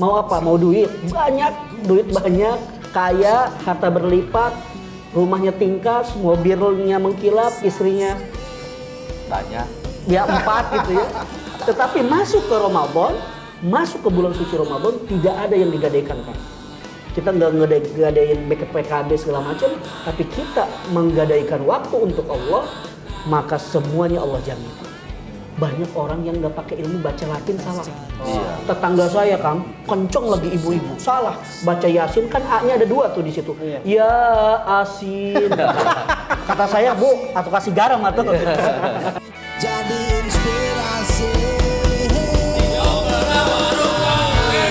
Mau apa? Mau duit? Banyak, duit banyak, kaya, harta berlipat, rumahnya tingkat, mobilnya mengkilap, istrinya Banyak. ya 4 gitu ya. Tetapi masuk ke Ramadan, masuk ke bulan suci Ramadan, tidak ada yang digadaikan kan. Kita nggak ngadain PKB segala macam, tapi kita menggadaikan waktu untuk Allah, maka semuanya Allah jamin. Banyak orang yang nggak pakai ilmu baca Latin salah. Tetangga saya Kang, kenceng lagi ibu-ibu, salah. Baca Yasin kan A-nya ada 2 tuh di situ. Ya asin. Kata saya, Bu, atau kasih garam atau Jadi inspirasi. Ada warung kopi.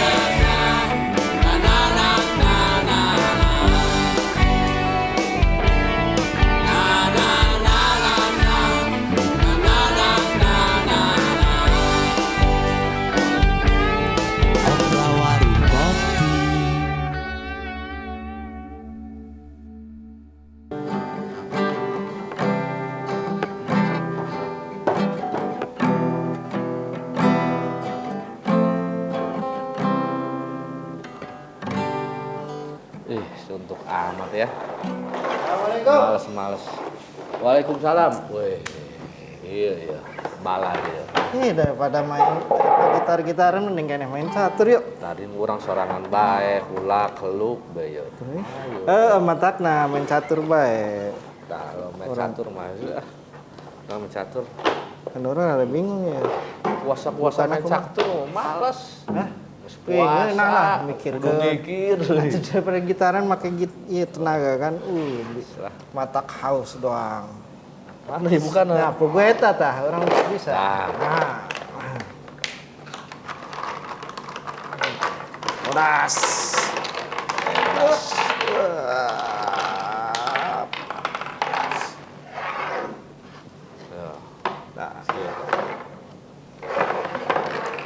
Suntuk amat ya. Assalamualaikum. Males. Waalaikumsalam. Wih, iya. Bala dia. Daripada main gitar-gitaran mending kayaknya main catur yuk. Tadi orang sorangan baik, ulah keluk bae. Matakna main catur bae. Kalau main catur mah ya. Main catur. Kan orang ada bingung ya. Puasa main catur males. Hah? Puasa. Nah lah mikir Mikir. daripada gitaran pakai tenaga kan. Matak haus doang. Mana ya bukan? Nah, pogueta tah orang bisa. Nah. Udas. Nah,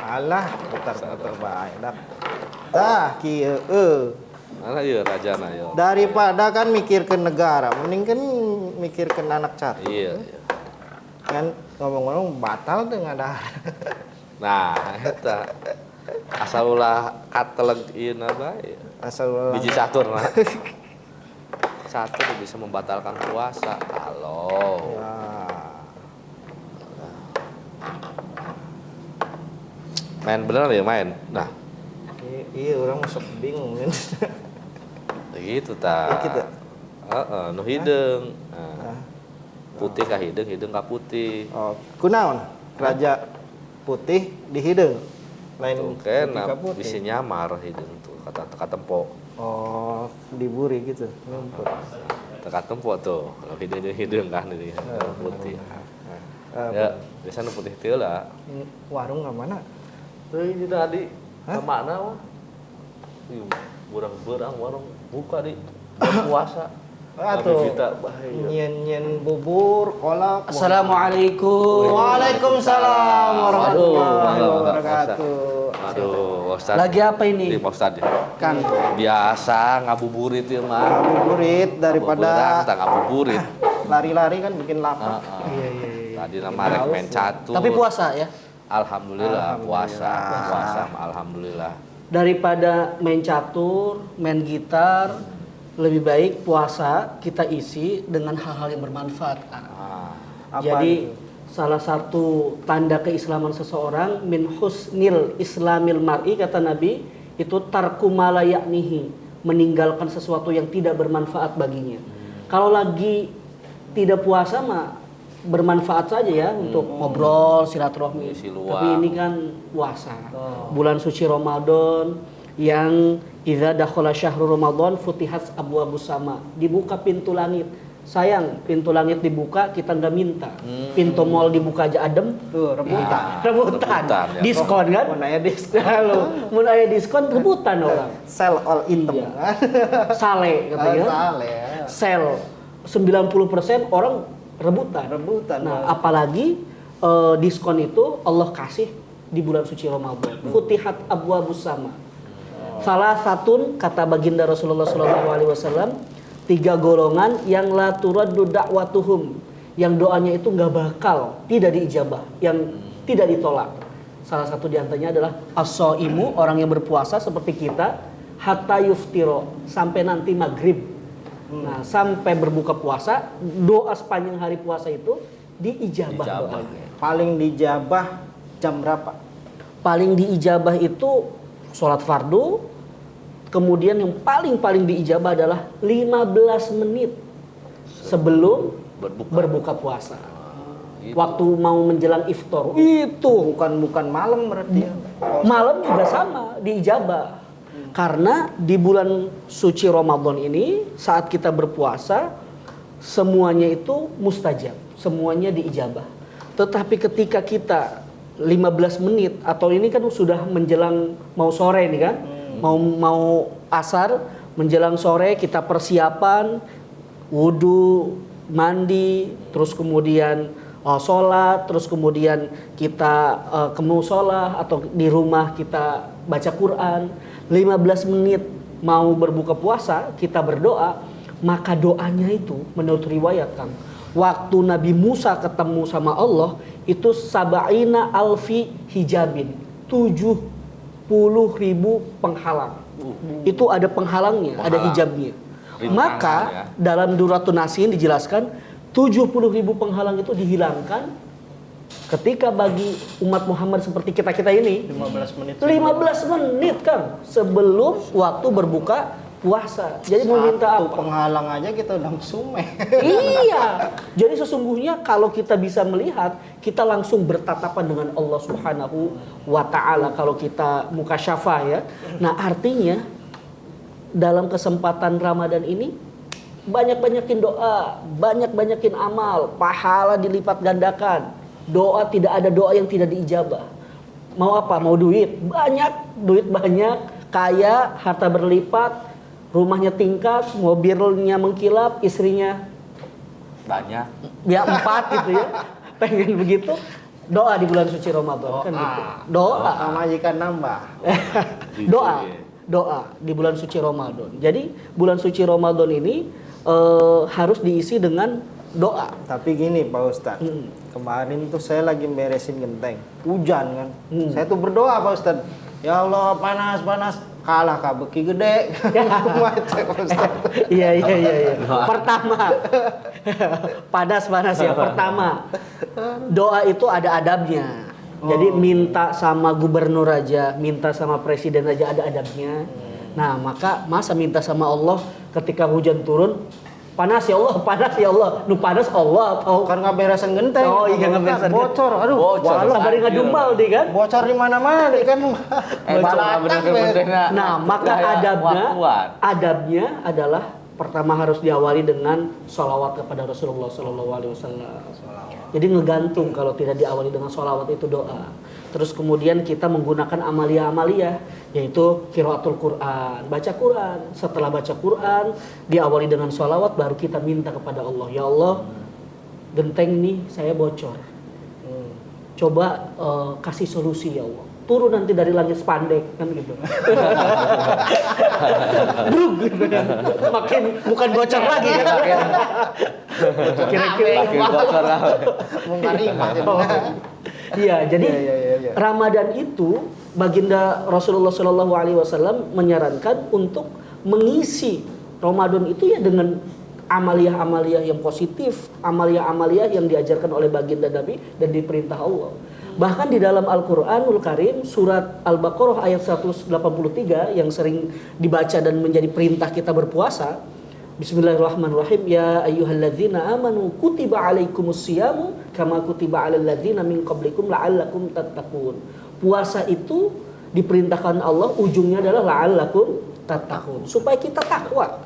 alah, putar-putar baik dah. Dah, kieu. Mana ya rajana ya. Daripada kan mikir ke negara, mending kan mikir ke anak catur. Iya. Kan ngomong-ngomong batal tuh nggak ada. Nah, eta asal ulah kateleg ieu na bae. Asal Biji catur mah. Catur bisa membatalkan puasa. Halo. Main bener ya main. Nah, iya orang masuk bingung kan. gitu ta. Gitu. Heeh, nu hideung. Nah. Putih ka hideung, hideung ka putih. Oh, kunaon? Raja putih di hideung. Lain Tuh putih kan ka putih. bisa nyamar hideung tuh kata tempo. Oh, diburi gitu. Ngumpul. Teka tempo tuh. Kalau hideung kan ini putih. Ya, biasanya putih teu lah. Warung nggak mana? Ini tadi kemana mah? Berang warung buka di puasa. Tuh. Kita bahaya. Nyen bubur, kolak. Assalamualaikum. Waalaikumsalam warahmatullahi Aduh, wabarakatuh. Aduh, Ustaz. Lagi apa ini? Pak Ustaz. Kan Biasa ngabuburit ya mah. Ngabuburit daripada kita ngabuburit. lari-lari kan bikin lapar. Iya. Tadi nama rek main catur. tapi puasa ya. Alhamdulillah puasa alhamdulillah. Daripada main catur, main gitar, lebih baik puasa kita isi dengan hal-hal yang bermanfaat. Jadi salah satu tanda keislaman seseorang min husnil islamil mar'i kata Nabi itu tarku ma la ya'nihi, meninggalkan sesuatu yang tidak bermanfaat baginya. Kalau lagi tidak puasa mah bermanfaat saja ya untuk ngobrol silaturahmi. Tapi ini kan puasa. Bulan suci Ramadan yang idza dakhala syahrul Ramadan futihat abwabus sama, dibuka pintu langit. Sayang, pintu langit dibuka kita nggak minta. Pintu mall dibuka aja adem, tuh rebutan. Rebutan, ya. Diskon kan? Mun aya diskon. Mun aya diskon rebutan orang. Sell all item Iya. kan. Sale katanya. Sale ya. Sell 90% orang rebutan. Nah, apalagi diskon itu Allah kasih di bulan suci Ramadan. Futihat abwabus sama. Salah satu kata baginda Rasulullah SAW, 3 golongan yang la turaddu da'watuhum, yang doanya itu nggak bakal tidak diijabah, yang tidak ditolak. Salah satu di antaranya adalah as-shaimu, orang yang berpuasa seperti kita, hatta yuftiro, sampai nanti maghrib. Nah, sampai berbuka puasa, doa sepanjang hari puasa itu diijabah doanya. Paling dijabah jam berapa? Paling diijabah itu sholat fardu, kemudian yang paling diijabah adalah 15 menit sebelum berbuka puasa. Waktu mau menjelang iftar itu Bukan malam berarti ya. malam juga sama diijabah. Karena di bulan suci Ramadan ini saat kita berpuasa semuanya itu mustajab, semuanya diijabah. Tetapi ketika kita 15 menit atau ini kan sudah menjelang mau sore nih kan, mau asar, menjelang sore kita persiapan wudu, mandi, terus kemudian sholat, terus kemudian kita ke musola atau di rumah kita baca Quran. 15 menit mau berbuka puasa kita berdoa, maka doanya itu menurut riwayat Kang, waktu Nabi Musa ketemu sama Allah itu sab'ina alfi hijabin, 70.000 penghalang. Itu ada penghalangnya, ada hijabnya. Maka dalam Duratun Nasin dijelaskan 70.000 penghalang itu dihilangkan ketika bagi umat Muhammad seperti kita ini 15 menit. 15 menit kan sebelum waktu berbuka puasa. Jadi mau minta Satu apa? penghalang aja kita udah sumeh. Iya. Jadi sesungguhnya kalau kita bisa melihat, kita langsung bertatapan dengan Allah Subhanahu wa taala kalau kita mukasyafah ya. Nah, artinya dalam kesempatan Ramadan ini banyak-banyakin doa, banyak-banyakin amal, pahala dilipat gandakan. Doa tidak ada doa yang tidak diijabah. Mau apa? Mau duit? Duit banyak, kaya, harta berlipat, rumahnya tingkat, mobilnya mengkilap, istrinya banyak. ya 4 gitu ya. Pengen begitu. Doa di bulan suci Ramadan kan gitu. Doa. Majikan nambah. Doa di bulan suci Ramadan. Jadi bulan suci Ramadan ini harus diisi dengan doa. Tapi gini Pak Ustadz, kemarin tuh saya lagi beresin genteng, hujan kan. Saya tuh berdoa Pak Ustadz, ya Allah panas, kalah kabeki gede. Iya. Pertama, panas ya. Pertama, doa itu ada adabnya. Jadi minta sama gubernur aja, minta sama presiden aja ada adabnya. Nah, masa minta sama Allah ketika hujan turun, panas ya Allah, nu panas Allah atau Kan nggak beresin genteng. Oh iya, nggak beresin genteng. Bocor, aduh. Bocor. walau. sabari ngadumal deh kan. Bocor di mana-mana nih kan. Nah, maka adabnya adalah pertama harus diawali dengan sholawat kepada Rasulullah SAW. Jadi ngegantung kalau tidak diawali dengan sholawat itu doa. Terus kemudian kita menggunakan amalia-amalia, yaitu qiraatul Quran, baca Quran. Setelah baca Quran, diawali dengan sholawat, baru kita minta kepada Allah. Ya Allah, genteng nih saya bocor. Coba kasih solusi ya Allah. Turun nanti dari langit spandek kan gitu. Brug gitu kan. Makin bukan bocor lagi kan. Kira-kira bocor lah. Iya, jadi Iya. Ramadan itu baginda Rasulullah SAW menyarankan untuk mengisi Ramadan itu ya dengan amalia-amalia yang positif, amalia-amalia yang diajarkan oleh baginda Nabi dan diperintah Allah. Bahkan di dalam Al-Qur'anul Karim surat Al-Baqarah ayat 183 yang sering dibaca dan menjadi perintah kita berpuasa. Bismillahirrahmanirrahim. Ya ayyuhalladzina amanu kutiba alaikumusyiyamu kama kutiba alal ladzina min qablikum la'allakum tattaqun. Puasa itu diperintahkan Allah, ujungnya adalah la'allakum tattaqun, supaya kita takwa.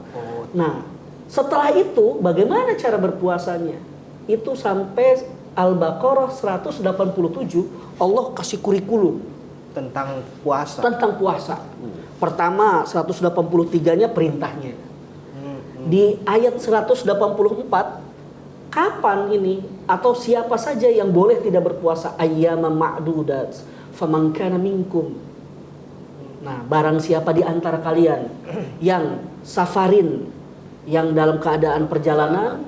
Nah, setelah itu bagaimana cara berpuasanya? Itu sampai Al-Baqarah 187 Allah kasih kurikulum Tentang puasa. tentang puasa. Pertama 183-nya perintahnya. Di ayat 184 kapan ini atau siapa saja yang boleh tidak berpuasa? Ayyama ma'dudat faman kana minkum. Nah, barang siapa di antara kalian yang safarin, yang dalam keadaan perjalanan,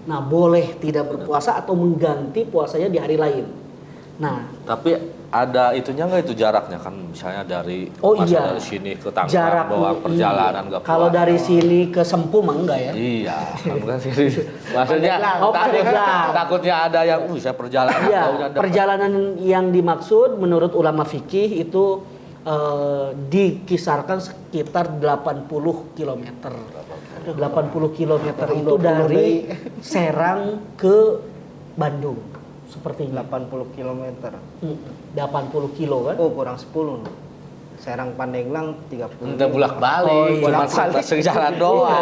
nah boleh tidak berpuasa atau mengganti puasanya di hari lain. Nah, Tapi ada itunya nggak itu jaraknya kan misalnya dari Oh masa iya. dari sini ke Tangerang Jarak doang perjalanan nggak kalau puasa. dari sini ke Sempu mah enggak ya? Iya, bukan sini. Maksudnya Oh, Pandeglang. takutnya ada yang saya perjalanan Iya, taunya dekat. perjalanan yang dimaksud menurut ulama fikih itu dikisarkan sekitar 80 km. 80 km itu dari Serang ke Bandung. Seperti 80 km. 80 kilo kan? Oh, kurang 10. Serang Pandeglang 30. Udah bolak-balik, Oh, iya. cuma sejalan doang,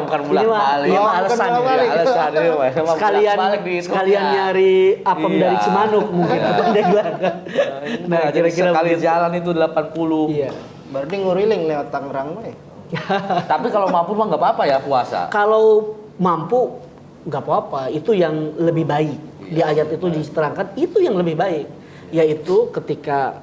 bukan Ini mah bolak-balik. ini mah alasan ya. Iya, alasan ini mah. Saya mah Sekalian bolak-balik di hidupnya. sekalian nyari apem Iya. dari Cimanuk mungkin ke Pandeglang kan. Nah, jadi sekali begitu. jalan itu 80. Iya. Berarti nguriling lewat Tangerang mah ya? Tapi kalau mampu mah nggak apa-apa ya puasa. Kalau mampu nggak apa-apa, itu yang lebih baik. Di ayat itu diterangkan itu yang lebih baik, yaitu ketika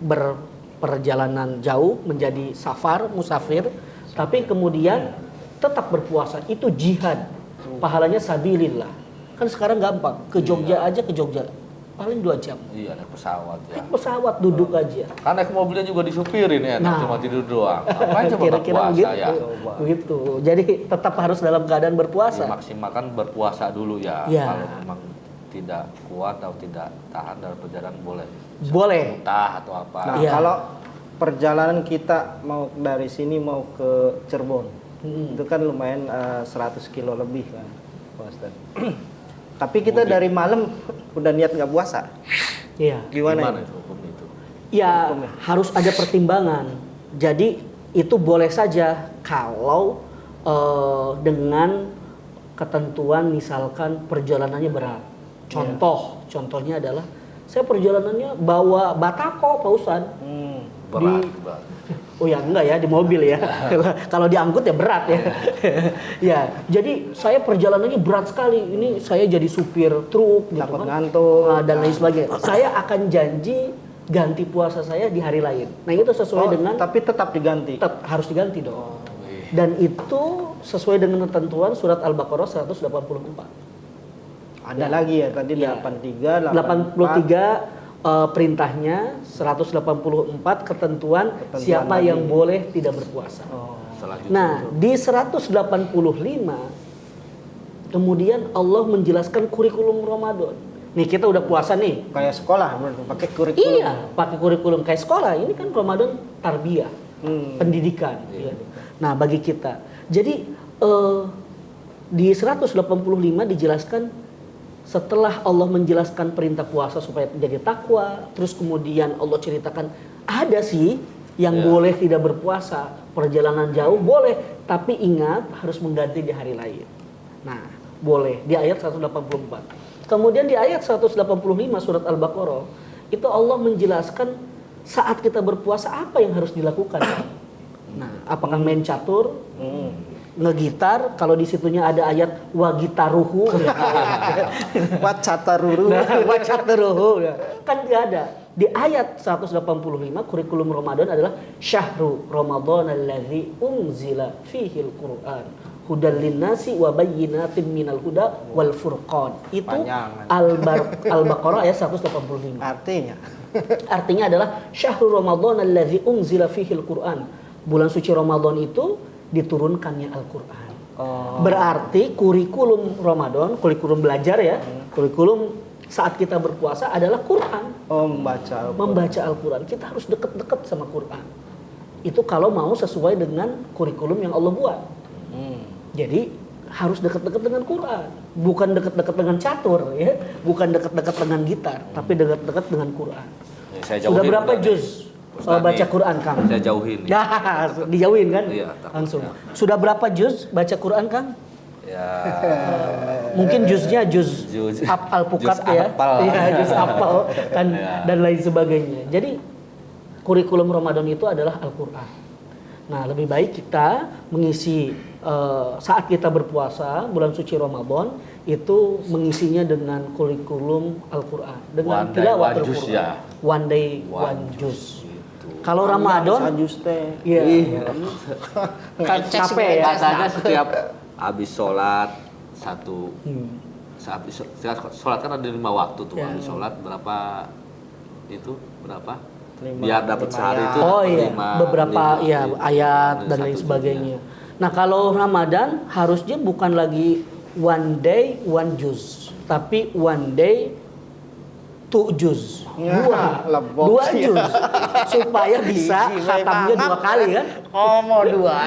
berperjalanan jauh menjadi safar, musafir, tapi kemudian tetap berpuasa, itu jihad. Pahalanya sabilillah. Kan sekarang gampang, ke Jogja aja ke Jogja. Paling 2 jam. Iya, naik pesawat ya. Naik pesawat duduk aja. Kan naik mobilnya juga disupirin ya, Nah. cuma tidur doang. Apa coba Kira-kira puasa begitu. ya? Begitu. Jadi tetap harus dalam keadaan berpuasa. Dimaksimalkan berpuasa dulu ya. Ya. Kalau memang tidak kuat atau tidak tahan dalam perjalanan boleh. Boleh. Muntah atau apa. Nah, Iya. kalau perjalanan kita mau dari sini mau ke Cirebon, itu kan lumayan 100 kilo lebih kan, Pak Ustadz. Tapi kita dari malam udah niat nggak puasa. Iya. Gimana? itu hukum itu? Ya harus ada pertimbangan. Jadi itu boleh saja kalau dengan ketentuan misalkan perjalanannya berat. Contohnya adalah saya perjalanannya bawa batako Pak Ustadz. Berat. Oh ya enggak ya di mobil ya. Kalau diangkut ya berat ya. Ya, jadi saya perjalanannya berat sekali. Ini saya jadi supir truk gitu Takut kan. ngantuk. Dan lain sebagainya. Saya akan janji ganti puasa saya di hari lain. Nah, itu sesuai dengan tapi tetap diganti. tetap harus diganti dong. Dan itu sesuai dengan ketentuan surat Al-Baqarah 184. Ada lagi ya tadi Ya. 83, 83 perintahnya, 184 ketentuan siapa lagi. yang boleh tidak berpuasa. Selanjutnya. Nah, di 185 kemudian Allah menjelaskan kurikulum Ramadan. Nih kita udah puasa nih. Kayak sekolah berarti pakai kurikulum. Iya, pakai kurikulum kayak sekolah. Ini kan Ramadan tarbiyah, pendidikan. Ya. Nah, bagi kita. Jadi di 185 dijelaskan setelah Allah menjelaskan perintah puasa supaya menjadi takwa, terus kemudian Allah ceritakan ada sih yang boleh tidak berpuasa, perjalanan jauh boleh, tapi ingat harus mengganti di hari lain. Nah, boleh di ayat 184. Kemudian di ayat 185 surat Al-Baqarah itu Allah menjelaskan saat kita berpuasa apa yang harus dilakukan. Nah, apakah main catur? Ngegitar, kalau di situnya ada ayat wa gitaruhu Wacataruru. wacataruhu kan tidak ada. Di ayat 185 kurikulum Ramadan adalah syahru Ramadan allazi unzila fihil Qur'an hudal linnasi wa bayyinatin minal huda wal furqan. Itu Panjang. Al-Baqarah ayat 185. Artinya adalah syahrul Ramadan allazi unzila fihil Qur'an. Bulan suci Ramadan itu diturunkannya Al-Qur'an. Berarti kurikulum Ramadan, kurikulum belajar ya, kurikulum saat kita berpuasa adalah Quran. Membaca Al-Qur'an. Kita harus dekat-dekat sama Quran. Itu kalau mau sesuai dengan kurikulum yang Allah buat. Jadi harus dekat-dekat dengan Quran, bukan dekat-dekat dengan catur ya, bukan dekat-dekat dengan gitar, tapi dekat-dekat dengan Quran. Ya, saya jauhin Sudah berapa udah juz Ustaz baca nih, Quran Kang? Saya jauhin. nih. Nah, dijauhin kan? Iya, takutnya. Langsung. Sudah berapa juz baca Quran Kang? Ya. Mungkin juznya juz Juz. Al-Pukat Juz ya. apal. Iya, juz apal kan Ya. dan lain sebagainya. Jadi kurikulum Ramadan itu adalah Al-Qur'an. Nah, lebih baik kita mengisi saat kita berpuasa bulan suci Ramadan itu mengisinya dengan kurikulum Al-Qur'an, dengan One day, tilawatul one juz Qur'an. ya. One day one juz. Gitu. Kalau Ramadan Sajus teh. iya. Kan capek ya. Katanya setiap habis sholat satu, setiap sholat kan ada 5 waktu tuh. Ya. Habis sholat berapa itu berapa? Lima- Biar dapat lima sehari ayat. itu Oh dapat iya, lima- beberapa lima- ya lima- ayat dan satu lain juznya. sebagainya. Nah kalau Ramadan harusnya bukan lagi one day one juz, tapi one day two juz, Ya, lebok dua sih. juz, supaya bisa Iji, khatamnya banget. 2 kali kan, Ngomong 2.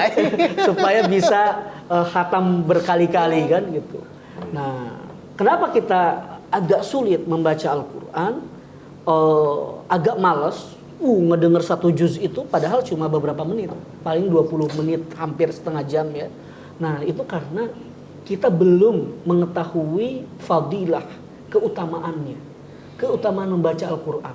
supaya bisa khatam berkali-kali kan gitu. Nah kenapa kita agak sulit membaca Al-Quran, agak malas, ngedenger 1 juz itu padahal cuma beberapa menit, paling 20 menit, hampir setengah jam ya. Nah itu karena kita belum mengetahui fadilah, keutamaan membaca Al-Quran.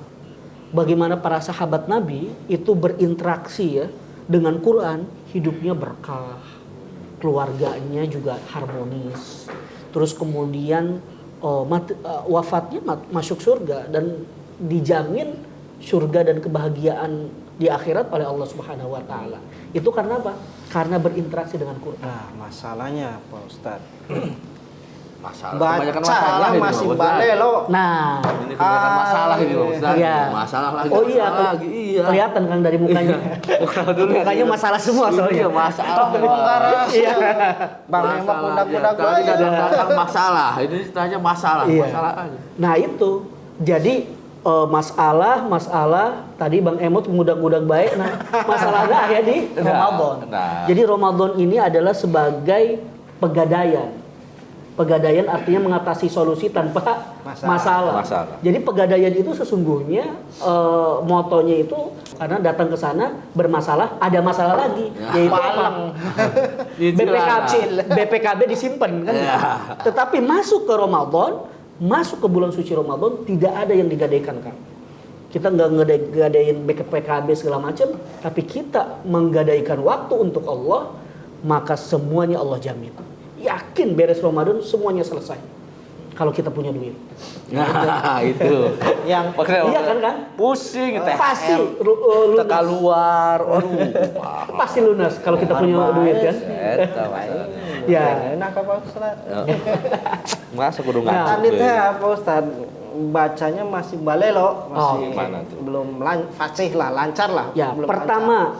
Bagaimana para sahabat Nabi itu berinteraksi ya dengan Quran, hidupnya berkah, keluarganya juga harmonis. Terus kemudian wafatnya masuk surga dan dijamin surga dan kebahagiaan di akhirat oleh Allah Subhanahu wa taala. Itu karena apa? Karena berinteraksi dengan Quran. Nah, masalahnya Pak Ustadz, Masalah. Kebanyakan bacanya ini, masih Pak Ustadz. balelo. Nah, Ini kebanyakan masalah ini Pak Ustadz. Iya. Masalah lagi. oh iya, masalah lagi. Iya. kelihatan kan dari mukanya. Mukanya masalah semua soalnya. Iya, masalah. Bongkar Iya. Bang Emak udah-udah Tadi datang masalah. Ini istilahnya masalah. Iya. Masalah aja. Nah itu, jadi masalah tadi Bang Emot ngudak-ngudak baik. Nah masalahnya ya di Ramadan. Nah. Jadi Ramadan ini adalah sebagai pegadaian. Pegadaian artinya mengatasi solusi tanpa masalah. Jadi pegadaian itu sesungguhnya motonya itu karena datang ke sana bermasalah, ada masalah lagi, yaitu apa? BPKB disimpan kan. Ya. Tetapi masuk ke Ramadan, masuk ke bulan suci Ramadan tidak ada yang digadaikan kan. Kita nggak ngadain BPKB segala macam, tapi kita menggadaikan waktu untuk Allah, maka semuanya Allah jamin. Yakin beres Ramadan semuanya selesai. Kalau kita punya duit. Nah, itu. yang Iya kan? Pusing teh. Pasti Teka lunas. luar. Aduh. Pasti lunas kalau kita punya duit kan. Eta Ya. enak Pak Ustadz. Masa kudu Nah, ngacuk. Tadi teh Pak Ustadz bacanya masih balelo, masih gimana tuh? belum fasih lah, lancar lah. Ya, belum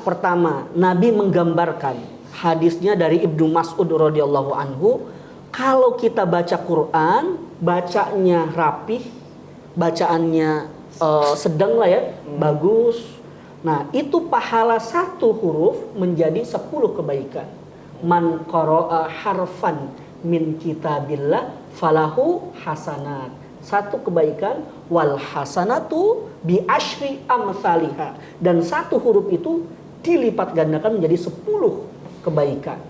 pertama Nabi menggambarkan hadisnya dari Ibnu Mas'ud radhiyallahu anhu, kalau kita baca Quran, bacanya rapih, bacaannya sedang lah ya, bagus. Nah, itu pahala 1 huruf menjadi 10 kebaikan. Man qara'a harfan min kitabillah falahu hasanat. 1 kebaikan, wal hasanatu bi asyri amsalihha. Dan 1 huruf itu dilipat gandakan menjadi 10 kebaikan.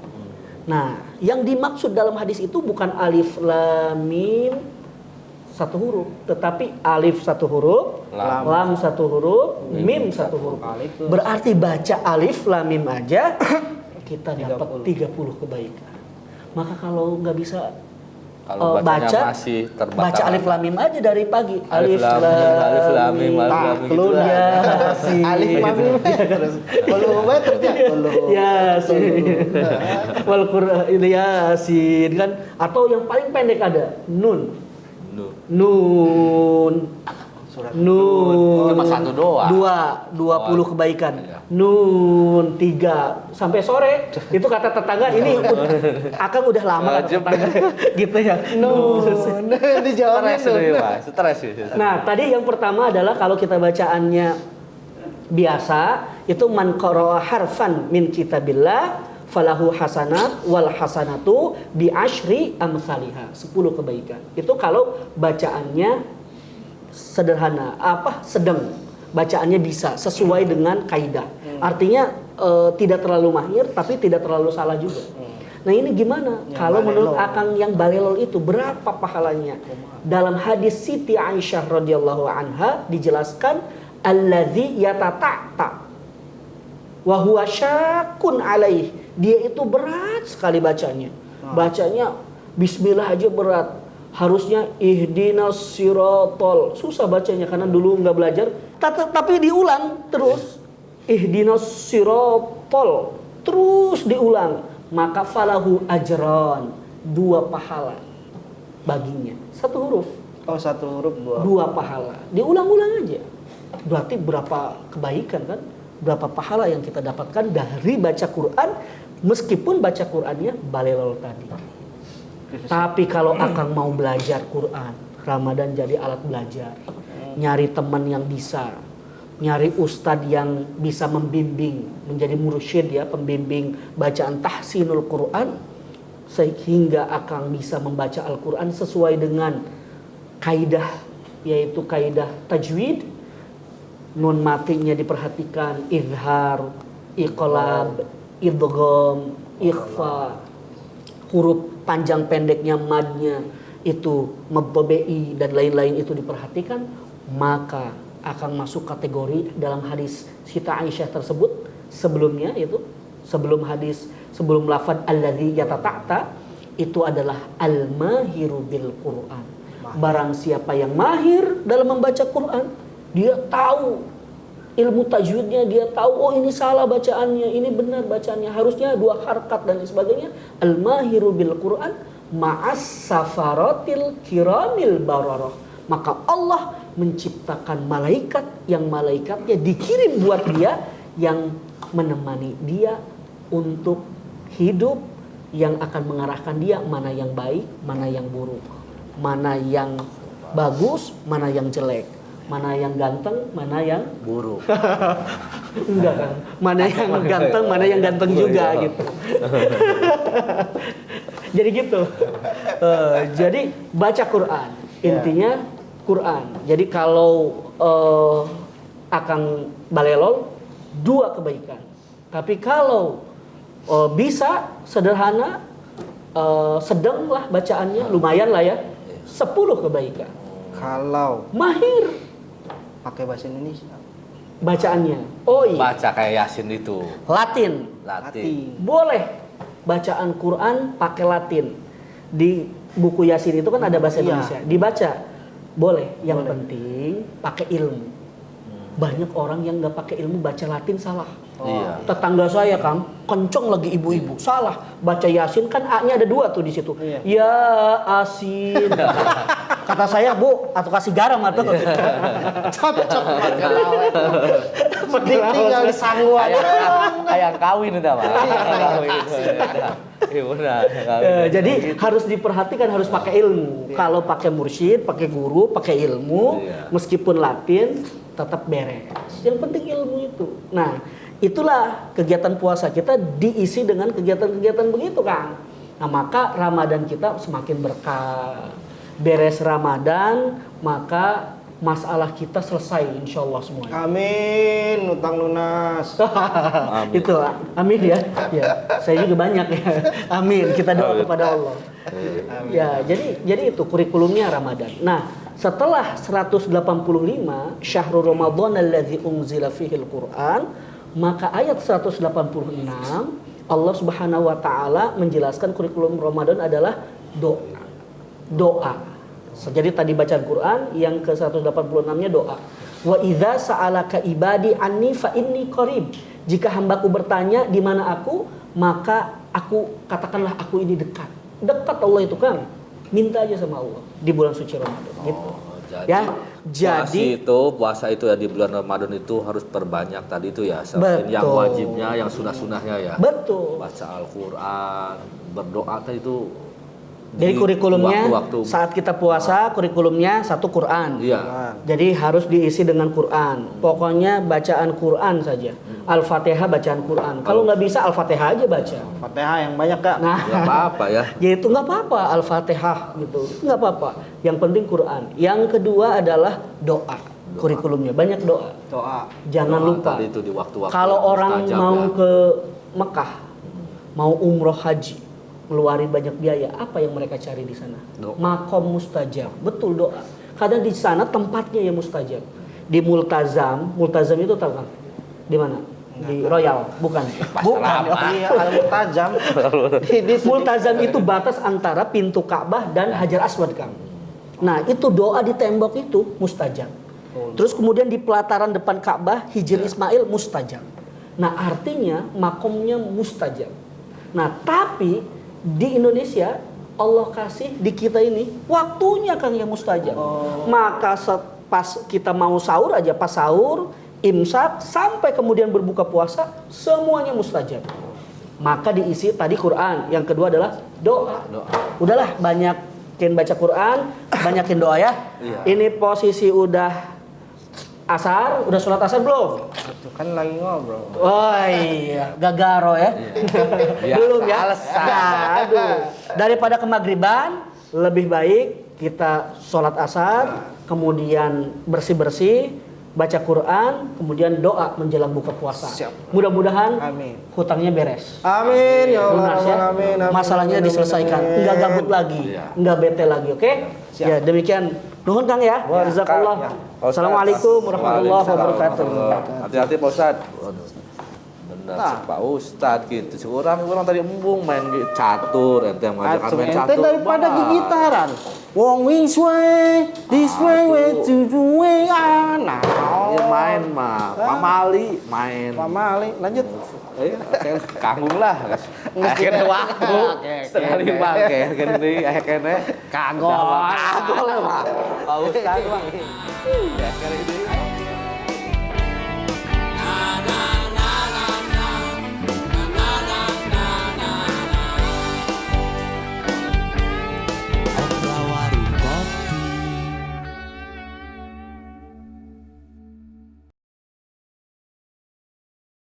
Nah, yang dimaksud dalam hadis itu bukan alif lam mim 1 huruf, tetapi alif 1 huruf, lam 1 huruf, mim 1 huruf. Berarti baca alif lam mim aja kita dapat 30 kebaikan. Maka kalau nggak bisa Kalau bacanya masih terbatas. baca alif lam mim aja dari pagi. Alif lam mim, gitu lah. Yasin. Alif lam mim terus belum terjadi Yasin. Wal Qur'an Yasin kan, atau yang paling pendek ada nun. Nun. Nun. Cuma 1 doang. 20 kebaikan. Iya. Nun 3 sampai sore. Itu kata tetangga ini Akang udah lama kata tetangga gitu ya. Nun. dijawabin Stres sih. Nah, tadi yang pertama adalah kalau kita bacaannya biasa, itu man qara'a harfan min kitabillah falahu hasanat wal hasanatu bi asyri amsalihha. 10 kebaikan. Itu kalau bacaannya sederhana, sedang. Bacaannya bisa sesuai dengan kaidah. Artinya tidak terlalu mahir tapi tidak terlalu salah juga. Nah, ini gimana? Kalau menurut Akang yang balelol itu berapa pahalanya? Dalam hadis Siti Aisyah radhiyallahu anha dijelaskan allazi yatata'ta wa huwa syakun alaih. Dia itu berat sekali bacanya. Bacanya bismillah aja berat. Harusnya ihdinas sirotol, susah bacanya karena dulu nggak belajar. Tapi diulang terus, ihdinas sirotol, terus diulang. Maka falahu ajron, 2 pahala baginya. 1 huruf. Oh, 1 huruf 2. 2 pahala. Diulang-ulang aja. berarti berapa kebaikan kan? Berapa pahala yang kita dapatkan dari baca Quran, meskipun baca Qurannya balelol tadi. Tapi kalau Akang mau belajar Quran, Ramadan jadi alat belajar. Nyari teman yang bisa, nyari ustadz yang bisa membimbing, menjadi mursyid ya, pembimbing bacaan tahsinul Quran, sehingga Akang bisa membaca Al-Quran sesuai dengan kaidah, yaitu kaidah tajwid. Nun matinya diperhatikan, izhar, iqlab, idgham, ikhfa, huruf panjang pendeknya, madnya itu mabba'i dan lain-lain itu diperhatikan, maka akan masuk kategori dalam hadis Siti Aisyah tersebut sebelumnya, itu sebelum lafaz alladzi yatata'ta, itu adalah al-mahiru bil Quran. Barang siapa yang mahir dalam membaca Quran, dia tahu ilmu tajwidnya, dia tahu oh ini salah bacaannya, ini benar bacaannya, harusnya 2 harakat dan sebagainya. Al-mahiru bil Quran ma'as safaratil kiramil bararah. Maka Allah menciptakan malaikat yang malaikatnya dikirim buat dia, yang menemani dia untuk hidup, yang akan mengarahkan dia mana yang baik, mana yang buruk, mana yang bagus, mana yang jelek, mana yang ganteng, mana yang buruk. enggak kan, mana yang ganteng, mana yang ganteng juga gitu. Jadi gitu. Jadi baca Quran, intinya Quran. Jadi kalau akan balelol 2 kebaikan. Tapi kalau bisa sederhana, sedang lah bacaannya, lumayan lah ya, 10 kebaikan. Kalau Mahir pakai bahasa Indonesia, bacaannya. Oh iya. Baca kayak Yasin itu. Latin. Latin. Boleh bacaan Quran pakai Latin. Di buku Yasin itu kan ada bahasa Indonesia. Dibaca. Boleh. Yang penting pakai ilmu. Banyak orang yang nggak pakai ilmu baca Latin salah. Iya. Tetangga saya Kang, kenceng lagi ibu-ibu. Salah. Baca Yasin kan A-nya ada 2 tuh di situ. Iya. Ya Asin. Kata saya, Bu, atau kasih garam atau cocok penting tinggal di sangguan. Ayang kawin udah Pak. Ayang kawin. Iya benar. Jadi harus diperhatikan, harus pakai ilmu. Kalau pakai mursyid, pakai guru, pakai ilmu, meskipun Latin tetap beres. Yang penting ilmu itu. Nah, itulah kegiatan puasa kita diisi dengan kegiatan-kegiatan begitu, Kang. Nah, maka Ramadan kita semakin berkah. Beres Ramadan, maka masalah kita selesai insya Allah semuanya. Amin, utang lunas. Amin. Itu amin ya. Ya, saya juga banyak ya. Amin. Kita doa kepada Allah. Ya, jadi itu kurikulumnya Ramadan. Nah, setelah 185 Syahrul Ramadan allazi unzila fihil Quran, maka ayat 186 Allah Subhanahu wa taala menjelaskan kurikulum Ramadan adalah doa. Jadi tadi bacaan Quran, yang ke 186-nya doa. Wa idza sa'alaka ibadi anni fa inni qarib. Jika hambaku bertanya di mana aku, maka aku katakanlah aku ini dekat. Dekat Allah itu Kang. Minta aja sama Allah di bulan suci Ramadan gitu. Jadi puasa itu ya di bulan Ramadan itu harus perbanyak tadi itu ya. Betul. Yang wajibnya, yang sunah-sunahnya ya. Betul. Baca Al-Qur'an, berdoa tadi itu. Jadi kurikulumnya waktu-waktu. saat kita puasa, kurikulumnya 1 Quran. Iya. Jadi harus diisi dengan Quran. Pokoknya bacaan Quran saja. Al-Fatihah bacaan Quran. Kalau nggak bisa Al-Fatihah aja baca. Fatihah yang banyak Kak. Nah, Nggak apa-apa ya. ya itu nggak apa-apa Al-Fatihah gitu. Nggak apa-apa. Yang penting Quran. Yang kedua adalah doa. Kurikulumnya banyak doa. Doa. Jangan Doa lupa. tadi itu di waktu-waktu Kalau yang orang mustajab mau ya. ke Mekah, mau umroh haji, ngeluarin banyak biaya, apa yang mereka cari di sana? Doa. Makom mustajab, betul doa. Karena di sana tempatnya yang mustajab. Di Multazam itu tahu kan? Di mana? Di Royal, bukan? Bukan. Iya, Al-Mutajam. Multazam itu batas antara pintu Ka'bah dan Hajar Aswad, Kang. Nah, itu doa di tembok itu mustajab. Terus kemudian di pelataran depan Ka'bah, Hijr Ismail mustajab. Nah, artinya makomnya mustajab. Nah, tapi di Indonesia Allah kasih di kita ini waktunya Kang yang mustajab. Maka pas kita mau sahur aja, pas sahur, imsak, sampai kemudian berbuka puasa, semuanya mustajab. Maka diisi tadi Quran, yang kedua adalah doa. Udahlah, banyakin baca Quran, banyakin doa ya. Ini posisi udah asar, udah sholat asar belum? Itu kan lagi ngobrol. Oh iya, gagaro ya. Belum ya? Nah, aduh. Daripada ke maghriban, lebih baik kita sholat asar, kemudian bersih-bersih, baca Quran, kemudian doa menjelang buka puasa. Siap. Mudah-mudahan Amin. hutangnya beres. Amin ya Allah. Lunas ya. Amin, amin, Masalahnya amin, diselesaikan, amin. enggak gabut lagi, enggak bete lagi, oke? Siap. Ya, demikian. Nuhun Kang ya. Jazakallah. Ya. Assalamualaikum warahmatullahi wabarakatuh. Hati-hati Pak Ustadz. Benar Pak Ustadz gitu. Seorang tadi embung main catur, ente yang ngajakan main Ente catur. daripada Bah. gigitaran. Wong wing way, this way to the way anak. Ya main mah, pamali main. Pamali, lanjut. Kanggung lah. Akhirnya waktu. Sekali pakai akhirnya akhirnya kagok. Kagok lah Pak. Pak Ustadz Bang. Ya kali ini.